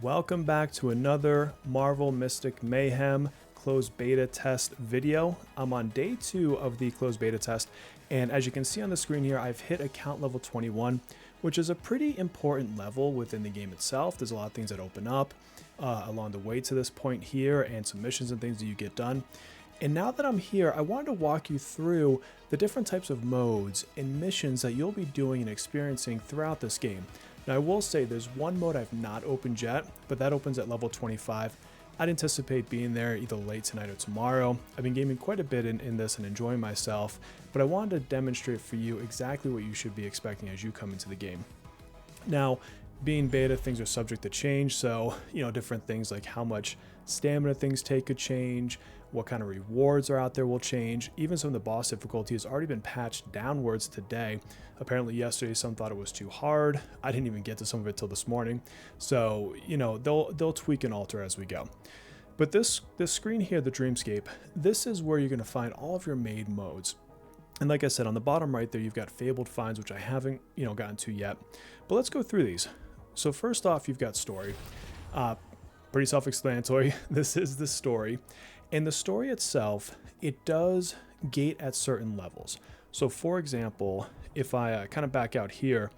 Welcome back to another Marvel Mystic Mayhem closed beta test video. I'm on day 2 of the closed beta test, and as you can see on the screen here, I've hit account level 21, which is a pretty important level within the game itself. There's a lot of things that open up along the way to this point here, and some missions and things that you get done. And now that I'm here, I wanted to walk you through the different types of modes and missions that you'll be doing and experiencing throughout this game. Now, I will say there's one mode I've not opened yet, but that opens at level 25. I'd anticipate being there either late tonight or tomorrow. I've been gaming quite a bit in this and enjoying myself, but I wanted to demonstrate for you exactly what you should be expecting as you come into the game. Now, being beta, things are subject to change, so, different things like how much stamina things take could change, what kind of rewards are out there will change. Even some of the boss difficulty has already been patched downwards today. Apparently yesterday some thought it was too hard. I didn't even get to some of it till this morning. So, they'll tweak and alter as we go. But this screen here, the Dreamscape, this is where you're going to find all of your made modes. And like I said, on the bottom right there, you've got Fabled Finds, which I haven't, gotten to yet. But let's go through these. So first off, you've got Story. Pretty self-explanatory. This is the story. And the story itself, it does gate at certain levels. So for example, if I kind of back out here,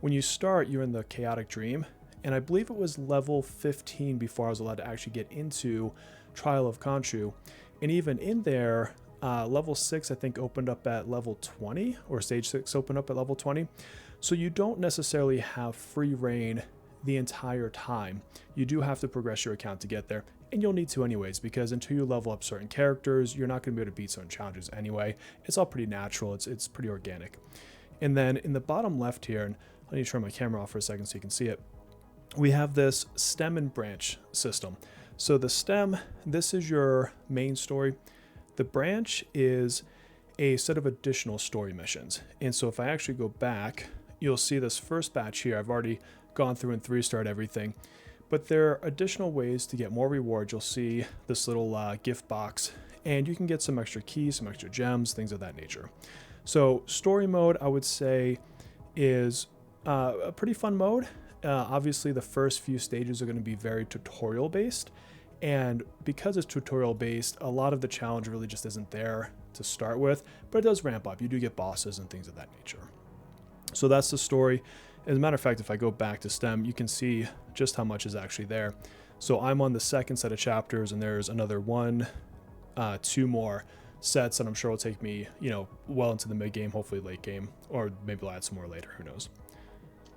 when you start, you're in the Chaotic Dream. And I believe it was level 15 before I was allowed to actually get into Trial of Khonshu. And even in there, level 6 I think opened up at level 20, or stage 6 opened up at level 20. So you don't necessarily have free reign the entire time. You do have to progress your account to get there, and you'll need to anyways, because until you level up certain characters, you're not going to be able to beat certain challenges anyway. It's all pretty natural. It's pretty organic. And then in the bottom left here, and I need to turn my camera off for a second so you can see it, we have this stem and branch system. So the stem, this is your main story. The branch is a set of additional story missions. And so if I actually go back, you'll see this first batch here. I've already gone through and 3-starred everything, but there are additional ways to get more rewards. You'll see this little gift box, and you can get some extra keys, some extra gems, things of that nature. So story mode, I would say, is a pretty fun mode. Obviously the first few stages are going to be very tutorial based, and because it's tutorial based, a lot of the challenge really just isn't there to start with, but it does ramp up. You do get bosses and things of that nature. So that's the story. As a matter of fact, if I go back to STEM, you can see just how much is actually there. So I'm on the second set of chapters, and there's another 2 more sets, and I'm sure it'll take me, well into the mid game, hopefully late game, or maybe I'll add some more later, who knows.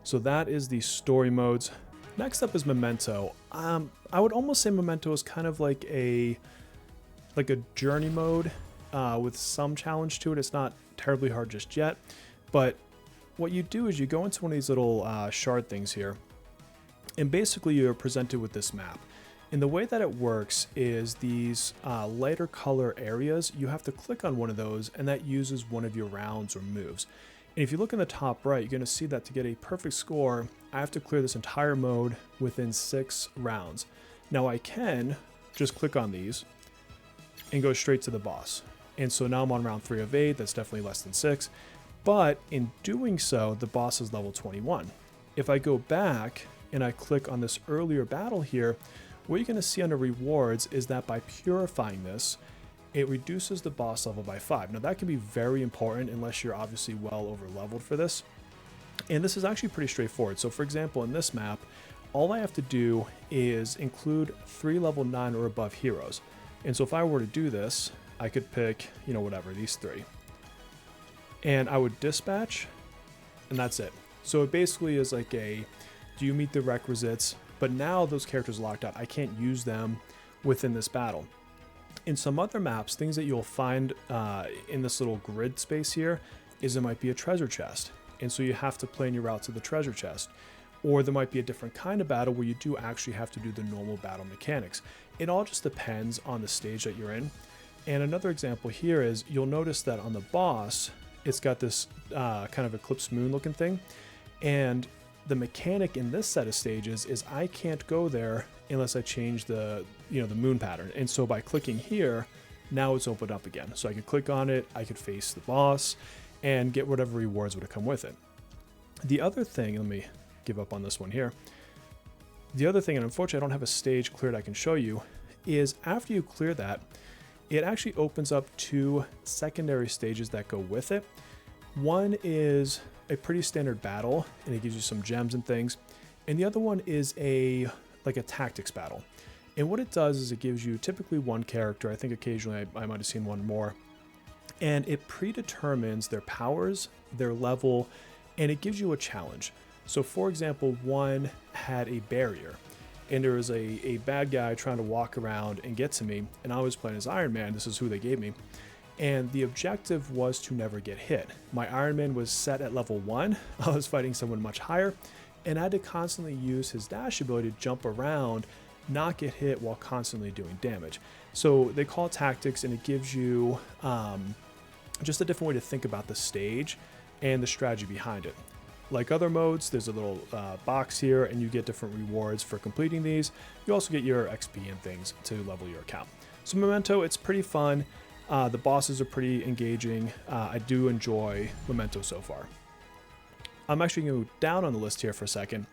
So that is the story modes. Next up is Memento. I would almost say Memento is kind of like a journey mode with some challenge to it. It's not terribly hard just yet, but what you do is you go into one of these little shard things here, and basically you're presented with this map. And the way that it works is these lighter color areas, you have to click on one of those, and that uses one of your rounds or moves. And if you look in the top right, you're going to see that to get a perfect score, I have to clear this entire mode within 6 rounds. Now I can just click on these and go straight to the boss. And so now I'm on round 3 of 8, that's definitely less than 6. But in doing so, the boss is level 21. If I go back and I click on this earlier battle here, what you're going to see under rewards is that by purifying this, it reduces the boss level by 5. Now that can be very important unless you're obviously well over leveled for this. And this is actually pretty straightforward. So for example, in this map, all I have to do is include 3 level 9 or above heroes. And so if I were to do this, I could pick, whatever, these 3. And I would dispatch, and that's it. So it basically is like do you meet the requisites? But now those characters are locked out. I can't use them within this battle. In some other maps, things that you'll find in this little grid space here is there might be a treasure chest. And so you have to plan your route to the treasure chest. Or there might be a different kind of battle where you do actually have to do the normal battle mechanics. It all just depends on the stage that you're in. And another example here is you'll notice that on the boss, it's got this kind of eclipse moon looking thing, and the mechanic in this set of stages is I can't go there unless I change the the moon pattern. And so by clicking here, now it's opened up again. So I could click on it, I could face the boss, and get whatever rewards would have come with it. The other thing, let me give up on this one here. The other thing, and unfortunately I don't have a stage cleared I can show you, is after you clear that, it actually opens up 2 secondary stages that go with it. One is a pretty standard battle, and it gives you some gems and things. And the other one is like a tactics battle. And what it does is it gives you typically 1 character. I think occasionally I might have seen 1 more. And it predetermines their powers, their level, and it gives you a challenge. So for example, 1 had a barrier, and there was a bad guy trying to walk around and get to me, and I was playing as Iron Man. This is who they gave me. And the objective was to never get hit. My Iron Man was set at level 1. I was fighting someone much higher, and I had to constantly use his dash ability to jump around, not get hit while constantly doing damage. So they call it tactics, and it gives you just a different way to think about the stage and the strategy behind it. Like other modes, there's a little box here, and you get different rewards for completing these. You also get your XP and things to level your account. So Memento, it's pretty fun. The bosses are pretty engaging. I do enjoy Memento so far. I'm actually going to go down on the list here for a second.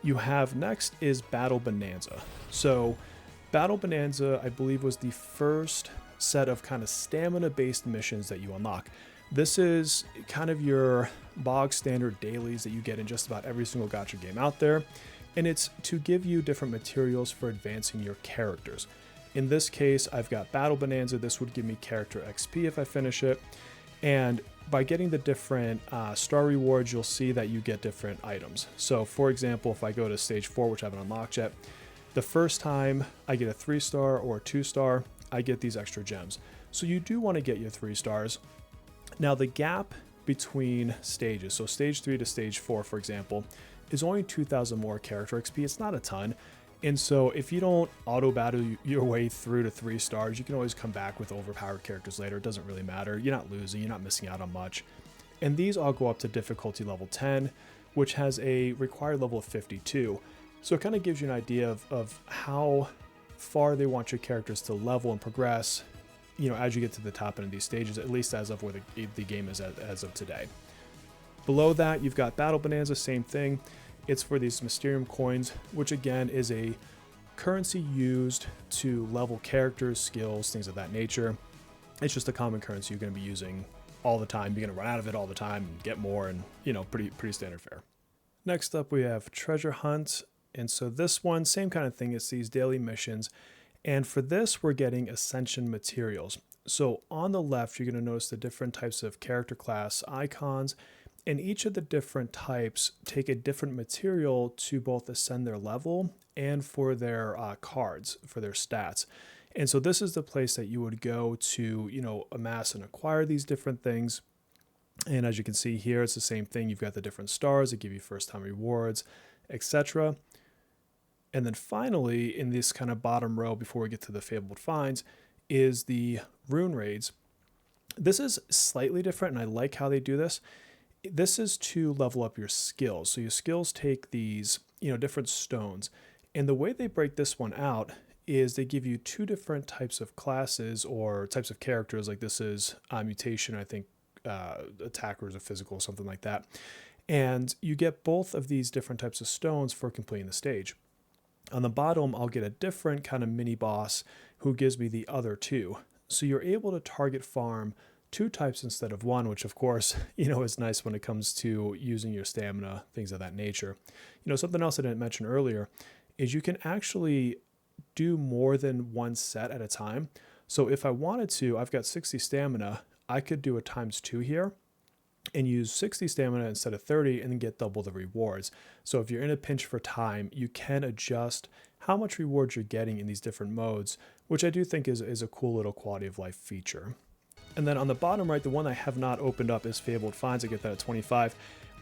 You have next is Battle Bonanza. So Battle Bonanza, I believe, was the first set of kind of stamina-based missions that you unlock. This is kind of your bog standard dailies that you get in just about every single gacha game out there, and it's to give you different materials for advancing your characters. In this case, I've got Battle Bonanza. This would give me character XP if I finish it, and by getting the different star rewards, you'll see that you get different items. So for example, if I go to stage 4, which I haven't unlocked yet, the first time I get a 3-star or a 2-star, I get these extra gems. So you do want to get your 3 stars. Now the gap between stages, so stage 3 to stage 4, for example, is only 2,000 more character XP. It's not a ton. And so if you don't auto battle your way through to 3 stars, you can always come back with overpowered characters later. It doesn't really matter. You're not losing, you're not missing out on much. And these all go up to difficulty level 10, which has a required level of 52. So it kind of gives you an idea of how far they want your characters to level and progress, you know, as you get to the top end of these stages, at least as of where the game is as of today. Below that, you've got Battle Bonanza, same thing. It's for these Mysterium coins, which again is a currency used to level characters, skills, things of that nature. It's just a common currency you're going to be using all the time. You're going to run out of it all the time and get more, and you know, pretty standard fare. Next up, we have Treasure Hunt. And so this one, same kind of thing. It's these daily missions. And for this, we're getting Ascension materials. So on the left, you're going to notice the different types of character class icons, and each of the different types take a different material to both ascend their level and for their cards, for their stats. And so this is the place that you would go to, you know, amass and acquire these different things. And as you can see here, it's the same thing. You've got the different stars that give you first-time rewards, etc. And then finally, in this kind of bottom row, before we get to the Fabled Finds, is the Rune Raids. This is slightly different, and I like how they do this. This is to level up your skills. So your skills take these, you know, different stones. And the way they break this one out is they give you 2 different types of classes or types of characters. Like this is mutation, I think attackers or physical, something like that. And you get both of these different types of stones for completing the stage. On the bottom, I'll get a different kind of mini boss who gives me the other 2. So you're able to target farm 2 types instead of 1, which of course, you know, is nice when it comes to using your stamina, things of that nature. You know, something else I didn't mention earlier is you can actually do more than 1 set at a time. So if I wanted to, I've got 60 stamina, I could do a ×2 here and use 60 stamina instead of 30 and then get double the rewards. So if you're in a pinch for time, you can adjust how much rewards you're getting in these different modes, which I do think is a cool little quality of life feature. And then on the bottom right, the one I have not opened up is Fabled Finds. I get that at 25.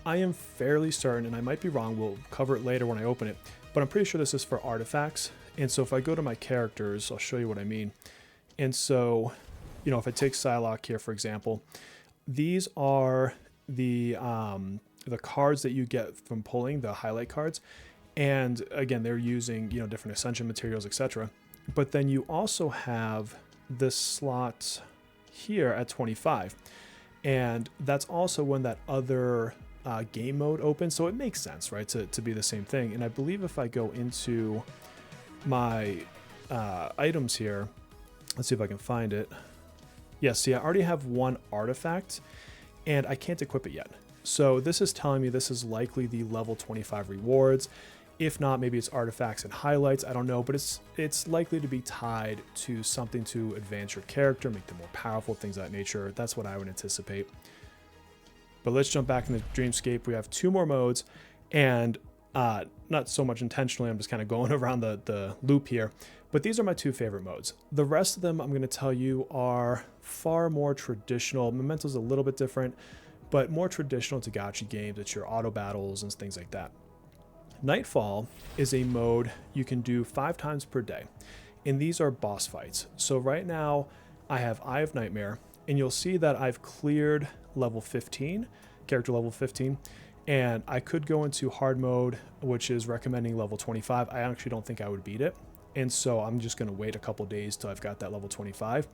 I am fairly certain, and I might be wrong, we'll cover it later when I open it, but I'm pretty sure this is for artifacts. And so if I go to my characters, I'll show you what I mean. And so, you know, if I take Psylocke here, for example, these are the cards that you get from pulling, the highlight cards. And again, they're using, you know, different ascension materials, etc. But then you also have this slot here at 25. And that's also when that other game mode open, so it makes sense, right, to be the same thing. And I believe if I go into my items here, let's see if I can find it. Yeah, see, I already have one artifact and I can't equip it yet. So this is telling me this is likely the level 25 rewards. If not, maybe it's artifacts and highlights, I don't know, but it's likely to be tied to something to advance your character, make them more powerful, things of that nature. That's what I would anticipate. But let's jump back into Dreamscape. We have 2 more modes, and not so much intentionally, I'm just kind of going around the loop here, but these are my 2 favorite modes. The rest of them, I'm going to tell you, are far more traditional. Memento's a little bit different, but more traditional Togachi games. It's your auto battles and things like that. Nightfall is a mode you can do 5 times per day, and these are boss fights. So right now I have Eye of Nightmare, and you'll see that I've cleared level 15, character level 15, and I could go into hard mode, which is recommending level 25. I actually don't think I would beat it, and so I'm just going to wait a couple days till I've got that level 25.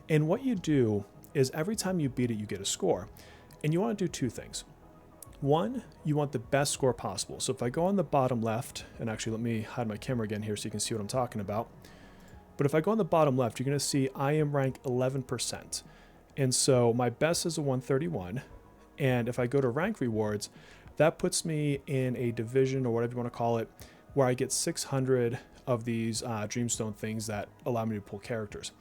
And what you do is every time you beat it, you get a score, and you want to do 2 things. One, you want the best score possible. So if I go on the bottom left, and actually let me hide my camera again here so you can see what I'm talking about. But if I go on the bottom left, you're going to see I am ranked 11%. And so my best is a 131. And if I go to rank rewards, that puts me in a division, or whatever you want to call it, where I get 600 of these Dreamstone things that allow me to pull characters.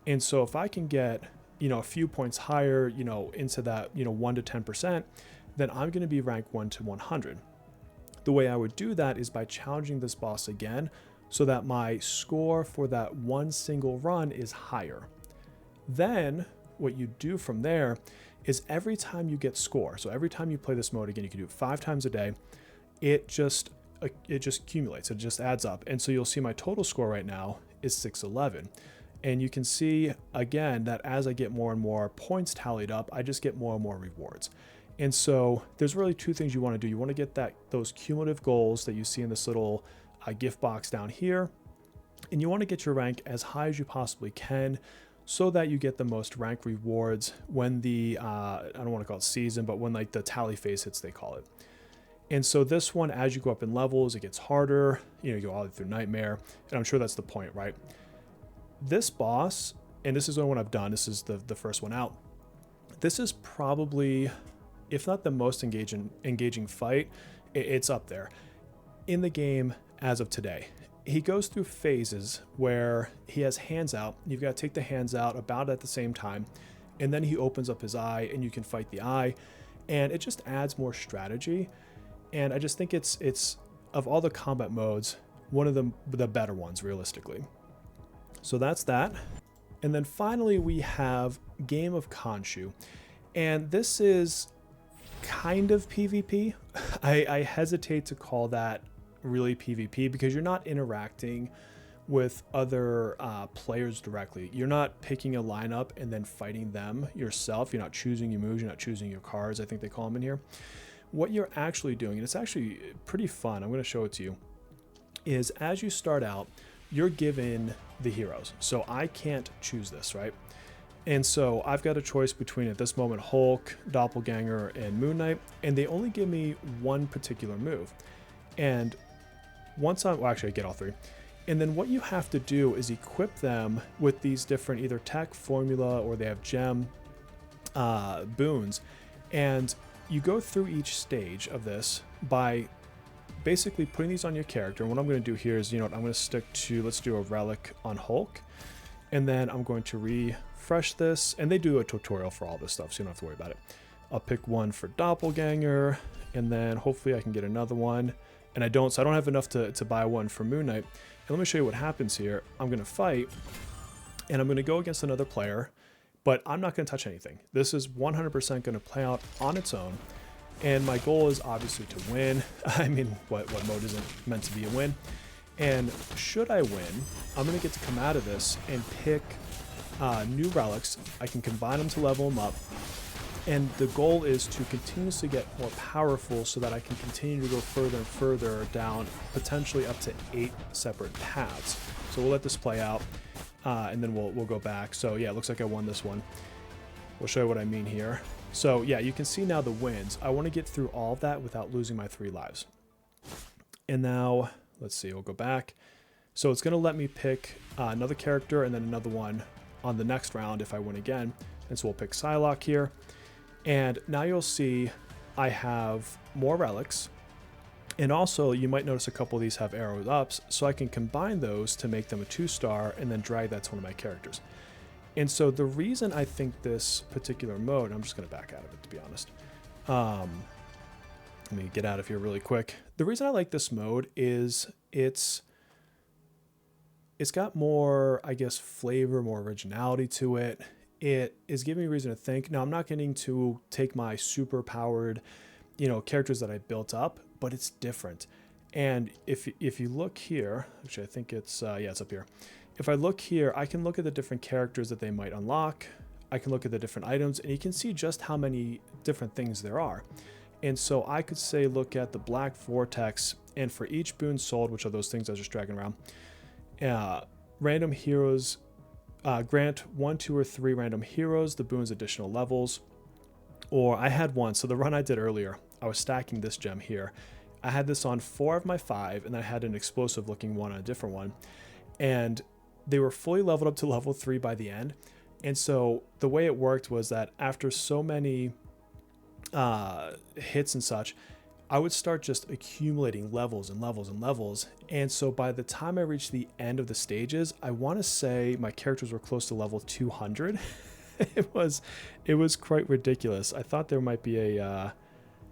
And so if I can get, a few points higher, into that, 1 to 10%, then I'm going to be ranked 1 to 100. The way I would do that is by challenging this boss again, so that my score for that one single run is higher. Then what you do from there is every time you get score, so every time you play this mode again, you can do it 5 times a day, it just accumulates, it just adds up. And so you'll see my total score right now is 611. And you can see again that as I get more and more points tallied up, I just get more and more rewards. And so there's really 2 things you want to do. You want to get those cumulative goals that you see in this little gift box down here, and you want to get your rank as high as you possibly can, so that you get the most rank rewards when the I don't want to call it season, but when like the tally phase hits, they call it. And so this one, as you go up in levels, it gets harder. You go all the way through Nightmare, and I'm sure that's the point, right? This boss, and this is the one I've done, this is the first one out. This is probably, if not the most engaging fight, it's up there in the game as of today. He goes through phases where he has hands out. You've got to take the hands out about at the same time, and then he opens up his eye and you can fight the eye, and it just adds more strategy. And I just think it's of all the combat modes, one of the better ones realistically. So that's that. And then finally we have Game of Khonshu, and this is kind of PvP. I hesitate to call that really PvP because you're not interacting with other players directly. You're not picking a lineup and then fighting them yourself. You're not choosing your moves, you're not choosing your cards, I think they call them in here. What you're actually doing, and it's actually pretty fun, I'm going to show it to you, is as you start out, you're given the heroes. So I can't choose this, right? And so I've got a choice between, at this moment, Hulk, Doppelganger, and Moon Knight, and they only give me one particular move. And once well, actually I get all 3. And then what you have to do is equip them with these different either tech, formula, or they have gem boons. And you go through each stage of this by basically putting these on your character. And what I'm going to do here is, I'm going to stick to, let's do a relic on Hulk. And then I'm going to refresh this. And they do a tutorial for all this stuff, so you don't have to worry about it. I'll pick one for Doppelganger, and then hopefully I can get another one. And I don't, so I don't have enough to buy one for Moon Knight. And let me show you what happens here. I'm going to fight, and I'm going to go against another player, but I'm not going to touch anything. This is 100% going to play out on its own. And my goal is obviously to win. I mean, what mode isn't meant to be a win? And should I win, I'm going to get to come out of this and pick new relics. I can combine them to level them up. And the goal is to continuously get more powerful so that I can continue to go further and further down, potentially up to 8 separate paths. So we'll let this play out, and then we'll go back. So yeah, it looks like I won this one. We'll show you what I mean here. So yeah, you can see now the wins. I want to get through all of that without losing my 3 lives. And now, let's see, we'll go back. So it's going to let me pick another character and then another one on the next round if I win again. And so we'll pick Psylocke here. And now you'll see I have more relics. And also you might notice a couple of these have arrows ups, so I can combine those to make them a 2-star and then drag that to one of my characters. And so the reason I think this particular mode, I'm just going to back out of it to be honest. Let me get out of here really quick. The reason I like this mode is it's got more, I guess, flavor, more originality to it. It is giving me reason to think. Now, I'm not getting to take my super powered, characters that I built up, but it's different. And if you look here, actually, I think it's, it's up here. If I look here, I can look at the different characters that they might unlock. I can look at the different items, and you can see just how many different things there are. And so I could say, look at the Black Vortex, and for each boon sold, which are those things I was just dragging around, random heroes, grant 1, 2, or 3 random heroes the boon's additional levels. Or I had one, so the run I did earlier, I was stacking this gem here. I had this on 4 of my 5, and I had an explosive looking one on a different one. And they were fully leveled up to level 3 by the end. And so the way it worked was that after so many hits and such, I would start just accumulating levels and levels and levels. And so by the time I reached the end of the stages, I want to say my characters were close to level 200. It was quite ridiculous. I thought there might be a,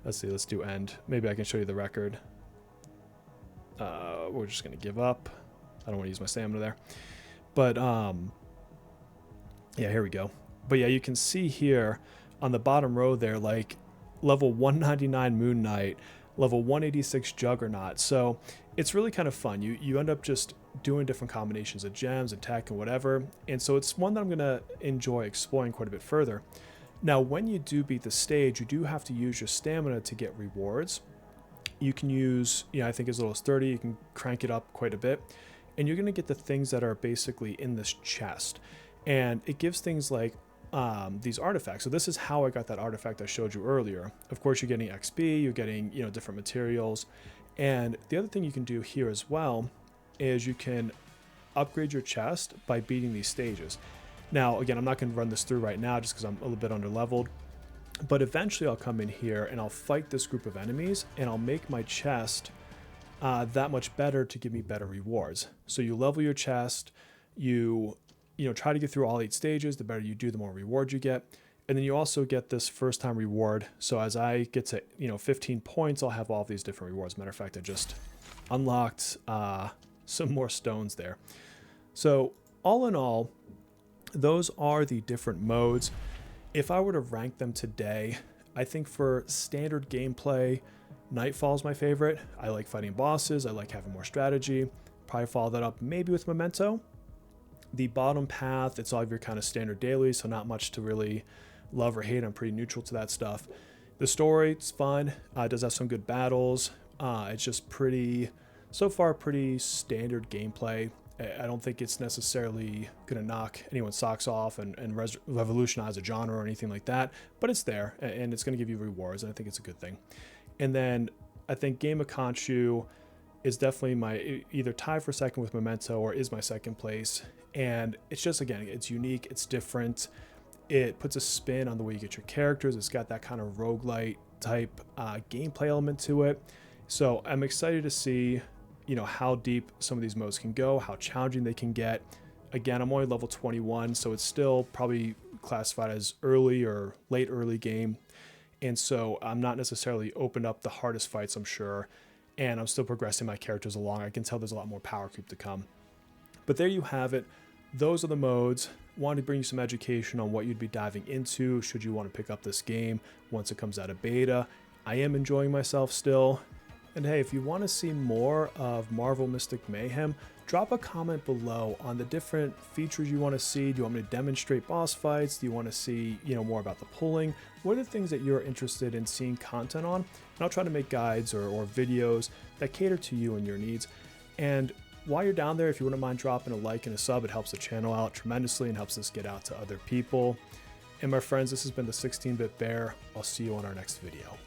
let's do end. Maybe I can show you the record. We're just going to give up. I don't want to use my stamina there. But yeah, here we go. But yeah, you can see here on the bottom row there, like level 199 Moon Knight, level 186 Juggernaut. So it's really kind of fun. You end up just doing different combinations of gems and tech and whatever. And so it's one that I'm going to enjoy exploring quite a bit further. Now, when you do beat the stage, you do have to use your stamina to get rewards. You can use, I think as little as 30, you can crank it up quite a bit. And you're going to get the things that are basically in this chest. And it gives things like these artifacts. So this is how I got that artifact I showed you earlier. Of course, you're getting XP, you're getting, different materials. And the other thing you can do here as well is you can upgrade your chest by beating these stages. Now, again, I'm not going to run this through right now just because I'm a little bit under leveled. But eventually I'll come in here and I'll fight this group of enemies and I'll make my chest that much better to give me better rewards. So you level your chest, you try to get through all 8 stages. The better you do, the more rewards you get. And then you also get this first time reward. So as I get to 15 points, I'll have all of these different rewards. Matter of fact, I just unlocked some more stones there. So all in all, those are the different modes. If I were to rank them today, I think for standard gameplay, Nightfall is my favorite. I like fighting bosses. I like having more strategy. Probably follow that up maybe with Memento. The bottom path, it's all of your kind of standard dailies, so not much to really love or hate. I'm pretty neutral to that stuff. The story, it's fun. It does have some good battles. It's just so far pretty standard gameplay. I don't think it's necessarily going to knock anyone's socks off and revolutionize a genre or anything like that, but it's there and it's going to give you rewards, and I think it's a good thing. And then I think Game of Khonshu is definitely my either tie for second with Memento or is my second place. And it's just, again, it's unique, it's different. It puts a spin on the way you get your characters. It's got that kind of roguelite type gameplay element to it. So I'm excited to see, how deep some of these modes can go, how challenging they can get. Again, I'm only level 21, so it's still probably classified as early or late early game. And so I'm not necessarily opened up the hardest fights, I'm sure. And I'm still progressing my characters along. I can tell there's a lot more power creep to come. But there you have it. Those are the modes. Wanted to bring you some education on what you'd be diving into should you want to pick up this game once it comes out of beta. I am enjoying myself still. And hey, if you want to see more of Marvel Mystic Mayhem, drop a comment below on the different features you want to see. Do you want me to demonstrate boss fights? Do you want to see, more about the pulling? What are the things that you're interested in seeing content on? And I'll try to make guides or videos that cater to you and your needs. And while you're down there, if you wouldn't mind dropping a like and a sub, it helps the channel out tremendously and helps us get out to other people. And my friends, this has been the 16-Bit Bear. I'll see you on our next video.